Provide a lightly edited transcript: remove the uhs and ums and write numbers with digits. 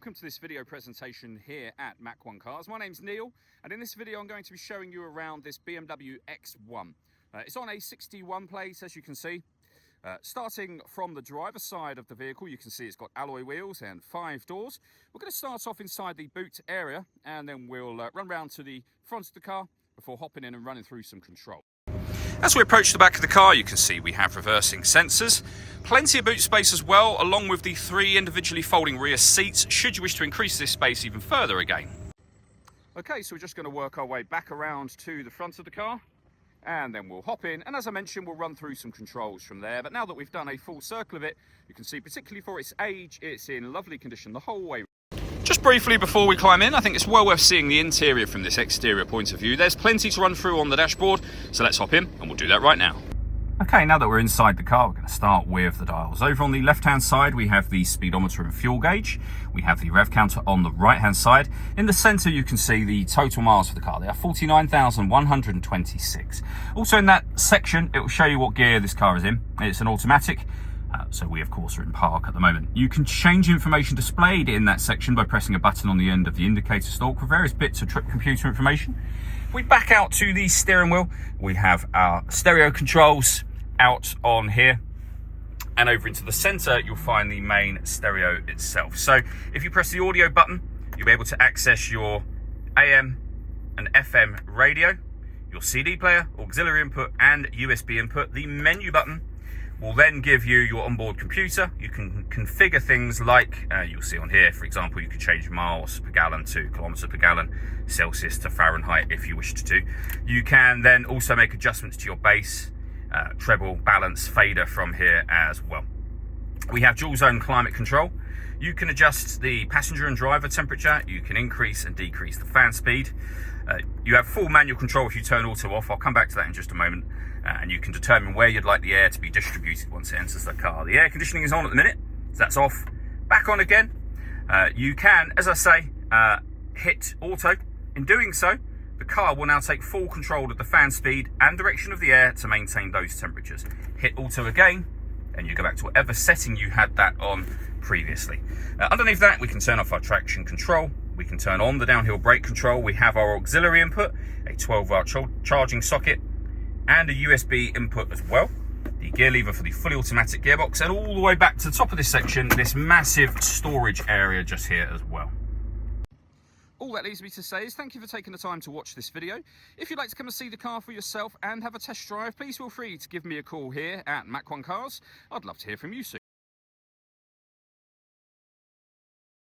welcome to this video presentation here at Mach1 Cars. My name's Neil, and in this video I'm going to be showing you around this BMW X1. It's on a 61 plate, as you can see. Starting from the driver's side of the vehicle, you can see it's got alloy wheels and 5 doors. We're going to start off inside the boot area, and then we'll run round to the front of the car before hopping in and running through some control. As we approach the back of the car, you can see we have reversing sensors, plenty of boot space as well, along with the 3 individually folding rear seats, should you wish to increase this space even further again. Okay, so we're just going to work our way back around to the front of the car, and then we'll hop in, and as I mentioned, we'll run through some controls from there. But now that we've done a full circle of it, you can see, particularly for its age, it's in lovely condition the whole way. Just briefly before we climb in, I think it's well worth seeing the interior from this exterior point of view. There's plenty to run through on the dashboard, so let's hop in and we'll do that right now. Okay, now that we're inside the car, we're going to start with the dials. Over on the left-hand side, we have the speedometer and fuel gauge. We have the rev counter on the right-hand side. In the centre, you can see the total miles for the car. They are 49,126. Also in that section, it will show you what gear this car is in. It's an automatic. So we, of course, are in park at the moment. You can change information displayed in that section by pressing a button on the end of the indicator stalk for various bits of trip computer information. If we back out to the steering wheel, we have our stereo controls out on here. And over into the centre, you'll find the main stereo itself. So if you press the audio button, you'll be able to access your AM and FM radio, your CD player, auxiliary input and USB input. The menu button will then give you your onboard computer. You can configure things like, you'll see on here, for example, you can change miles per gallon to kilometres per gallon, Celsius to Fahrenheit if you wished to. You can then also make adjustments to your bass, treble, balance, fader from here as well. We have dual zone climate control. You can adjust the passenger and driver temperature. You can increase and decrease the fan speed. You have full manual control if you turn auto off. I'll come back to that in just a moment. And you can determine where you'd like the air to be distributed once it enters the car. The air conditioning is on at the minute, so that's off. Back on again. You can, as I say, hit auto. In doing so, the car will now take full control of the fan speed and direction of the air to maintain those temperatures. Hit auto again, and you go back to whatever setting you had that on previously. Underneath that, we can turn off our traction control. We can turn on the downhill brake control. We have our auxiliary input, a 12-volt charging socket, and a USB input as well. The gear lever for the fully automatic gearbox, and all the way back to the top of this section, this massive storage area just here as well. All that leaves me to say is thank you for taking the time to watch this video. If you'd like to come and see the car for yourself and have a test drive, please feel free to give me a call here at Mach1 Cars. I'd love to hear from you soon.